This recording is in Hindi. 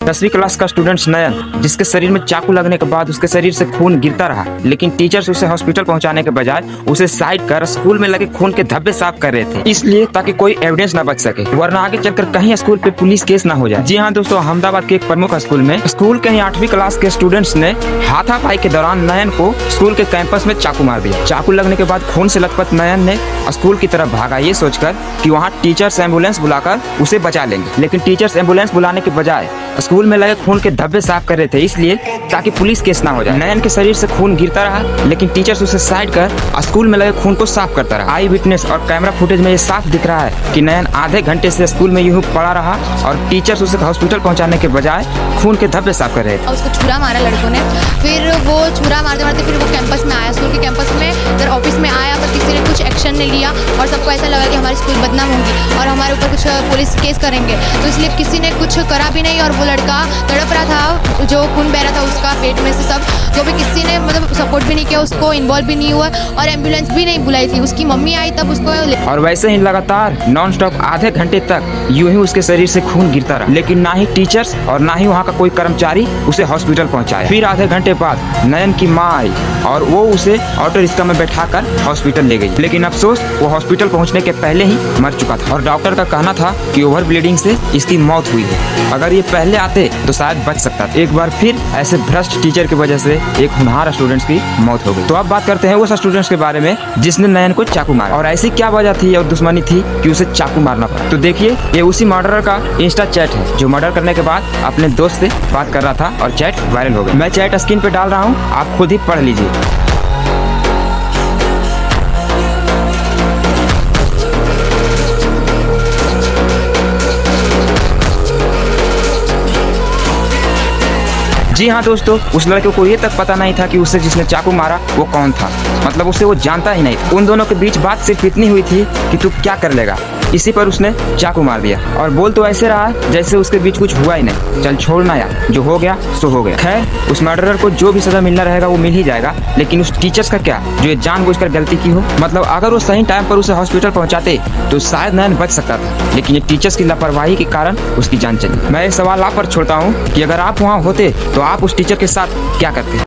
10वीं क्लास का स्टूडेंट नयन, जिसके शरीर में चाकू लगने के बाद उसके शरीर से खून गिरता रहा, लेकिन टीचर्स उसे हॉस्पिटल पहुंचाने के बजाय उसे साइड कर स्कूल में लगे खून के धब्बे साफ कर रहे थे, इसलिए ताकि कोई एविडेंस न बच सके, वरना आगे चलकर कहीं स्कूल पे पुलिस केस न हो जाए। जी हाँ दोस्तों, अहमदाबाद के एक प्रमुख स्कूल में स्कूल के 8वीं क्लास के स्टूडेंट्स ने हाथापाई के दौरान नयन को स्कूल के कैंपस में चाकू मार दिया। चाकू लगने के बाद खून से लथपथ नयन ने स्कूल की तरफ भागा, ये सोचकर कि वहाँ टीचर्स एम्बुलेंस बुलाकर उसे बचा लेंगे, लेकिन टीचर्स एम्बुलेंस बुलाने के बजाय स्कूल में लगे खून के धब्बे साफ कर रहे थे, इसलिए ताकि पुलिस केस ना हो जाए। नयन के शरीर से खून गिरता रहा, लेकिन टीचर्स उसे साइड कर स्कूल में लगे खून को साफ करता रहा। आई विटनेस और कैमरा फुटेज में ये साफ दिख रहा है कि नयन आधे घंटे से स्कूल में यूं पड़ा रहा और टीचर्स उसे हॉस्पिटल पहुंचाने के बजाय खून के धब्बे साफ कर रहे थे। उसको छुरा मारा लड़कों ने, फिर वो छुरा मारते मारते फिर वो कैंपस में आया, स्कूल के कैंपस में जब ऑफिस में आया तो किसी ने कुछ एक्शन नहीं लिया और सबको ऐसा लगा कि हमारी स्कूल बदनाम होगी और हमारे ऊपर कुछ पुलिस केस करेंगे, तो इसलिए किसी ने कुछ करा भी नहीं और वो लड़का तड़प रहा था, जो खून बह रहा था उसका पेट में से सब, जो भी किसी ने मतलब सपोर्ट भी नहीं किया, उसको इन्वॉल्व भी नहीं हुआ और एम्बुलेंस भी नहीं बुलाई थी। उसकी मम्मी आई तब उसको और वैसे ही लगातार नॉन स्टॉप आधे घंटे तक यूं ही उसके शरीर से खून गिरता रहा, लेकिन ना ही टीचर्स और ना ही वहाँ का कोई कर्मचारी उसे हॉस्पिटल पहुँचाया। फिर आधे घंटे बाद नयन की माँ आई और वो उसे ऑटो रिक्शा में बैठाकर हॉस्पिटल ले गई, लेकिन अफसोस वो हॉस्पिटल पहुँचने के पहले ही मर चुका था और डॉक्टर का कहना था कि ओवर ब्लीडिंग से इसकी मौत हुई है। अगर ये पहले आते तो शायद बच सकता था। एक बार फिर ऐसे भ्रष्ट टीचर की वजह से एक होनहार स्टूडेंट्स की मौत हो गई। तो अब बात करते हैं उस स्टूडेंट्स के बारे में जिसने नयन को चाकू मारा, और ऐसी क्या वजह थी और दुश्मनी थी कि उसे चाकू मारना पड़ा। तो देखिए, ये उसी मर्डरर का इंस्टा चैट है जो मर्डर करने के बाद अपने दोस्त से बात कर रहा था और चैट वायरल हो गया। मैं चैट स्क्रीन पे डाल रहा हूँ, आप खुद ही पढ़ लीजिए। जी हाँ दोस्तों, उस लड़के को ये तक पता नहीं था कि उसे जिसने चाकू मारा वो कौन था, मतलब उसे वो जानता ही नहीं। उन दोनों के बीच बात सिर्फ इतनी हुई थी कि तू क्या कर लेगा, इसी पर उसने चाकू मार दिया और बोल तो ऐसे रहा जैसे उसके बीच कुछ हुआ ही नहीं। चल छोड़ना यार, जो हो गया सो हो गया। खैर, उस मर्डरर को जो भी सजा मिलना रहेगा वो मिल ही जाएगा, लेकिन उस टीचर्स का क्या जो ये जानबूझकर गलती की हो। मतलब अगर वो सही टाइम पर उसे हॉस्पिटल पहुंचाते तो शायद नयन बच सकता था, लेकिन ये टीचर्स की लापरवाही के कारण उसकी जान चली। मैं ये सवाल आप पर छोड़ता हूँ कि अगर आप वहाँ होते तो आप उस टीचर के साथ क्या करते।